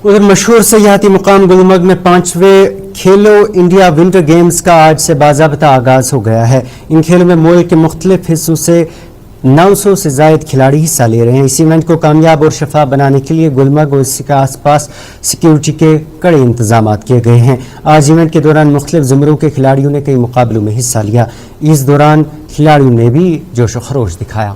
उधर मशहूर सयाहती मुकाम गुलमर्ग में 5वें खेलो इंडिया विंटर गेम्स का आज से बाज़ाब्ता आगाज हो गया है। इन खेलों में मुल्क के मुख्तलिफ हिस्सों से 900 से जायद खिलाड़ी हिस्सा ले रहे हैं। इस इवेंट को कामयाब और शफाफ बनाने के लिए गुलमर्ग और इसके आसपास सिक्योरिटी के कड़े इंतजाम किए गए हैं। आज इवेंट के दौरान मुख्तलिफ ज़ुमरों के खिलाड़ियों ने कई मुकाबलों में हिस्सा लिया। इस दौरान खिलाड़ियों ने भी जोश व खरोश दिखाया।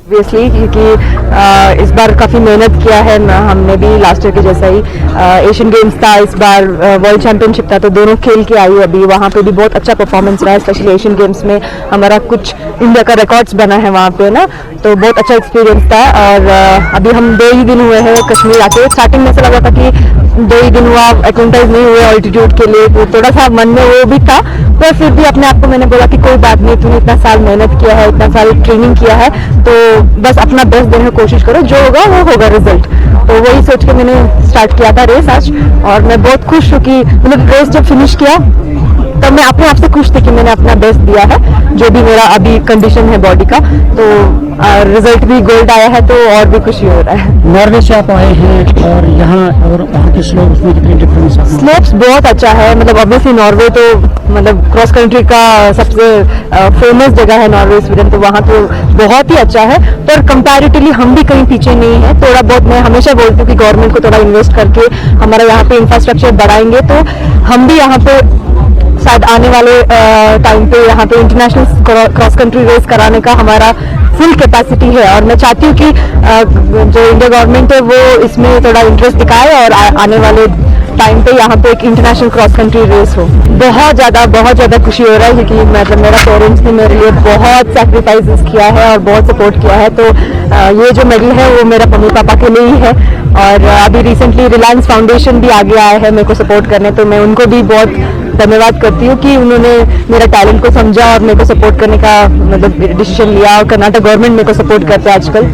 ऑब्वियसली क्योंकि इस बार काफ़ी मेहनत किया है हमने भी लास्ट ईयर के जैसा ही। एशियन गेम्स था, इस बार वर्ल्ड चैंपियनशिप था, तो दोनों खेल के आई अभी वहाँ पे भी बहुत अच्छा परफॉर्मेंस रहा है। स्पेशली एशियन गेम्स में हमारा कुछ इंडिया का रिकॉर्ड्स बना है वहाँ पे ना, तो बहुत अच्छा एक्सपीरियंस था। और अभी हम 2 ही दिन हुए हैं कश्मीर आके। स्टार्टिंग में ऐसा लगा था कि 2 ही दिन हुआ, एक्लेमेटाइज नहीं हुए ऑल्टीट्यूड के लिए, तो थोड़ा सा मन में वो भी था, पर फिर भी अपने आप को मैंने बोला कि कोई बात नहीं, तूने इतना साल मेहनत किया है, इतना साल ट्रेनिंग किया है, तो बस अपना बेस्ट देने की कोशिश करो, जो होगा वो होगा रिजल्ट। तो वही सोच के मैंने स्टार्ट किया था रेस आज, और मैं बहुत खुश हूँ कि मतलब रेस जब फिनिश किया तब मैं अपने आप से खुश थी कि मैंने अपना बेस्ट दिया है, जो भी मेरा अभी कंडीशन है बॉडी का। तो रिजल्ट भी गोल्ड आया है, तो और भी खुशी हो रहा है। नॉर्वे से आप आए हैं और यहाँ और वहाँ के स्लोप्स में कितनी डिफरेंस है? स्लोप्स बहुत अच्छा है, मतलब ऑब्वियसली नॉर्वे तो मतलब क्रॉस कंट्री का सबसे फेमस जगह है नॉर्वे स्वीडन, तो वहाँ तो बहुत ही अच्छा है। पर कंपैरेटिवली हम भी कहीं पीछे नहीं है। थोड़ा बहुत मैं हमेशा बोलती हूँ कि गवर्नमेंट को थोड़ा इन्वेस्ट करके हमारा यहाँ पे इंफ्रास्ट्रक्चर बढ़ाएंगे तो हम भी यहाँ पे शायद आने वाले टाइम पे यहाँ पे इंटरनेशनल क्रॉस कंट्री रेस कराने का हमारा फुल कैपेसिटी है। और मैं चाहती हूँ कि जो इंडिया गवर्नमेंट है वो इसमें थोड़ा इंटरेस्ट दिखाए और आने वाले टाइम पे यहाँ पे एक इंटरनेशनल क्रॉस कंट्री रेस हो। बहुत ज़्यादा खुशी हो रहा है, क्योंकि मतलब मेरा पेरेंट्स ने मेरे लिए बहुत सैक्रिफाइसेस किया है और बहुत सपोर्ट किया है। तो ये जो मेडल है वो मेरा मम्मी पापा के लिए ही है। और अभी रिसेंटली रिलायंस फाउंडेशन भी आगे आया है मेरे को सपोर्ट करने, तो मैं उनको भी बहुत धन्यवाद करती हूँ कि उन्होंने मेरा टैलेंट को समझा और मेरे को सपोर्ट करने का मतलब डिसीजन लिया। और कर्नाटक गवर्नमेंट मेरे को सपोर्ट करते हैं आजकल।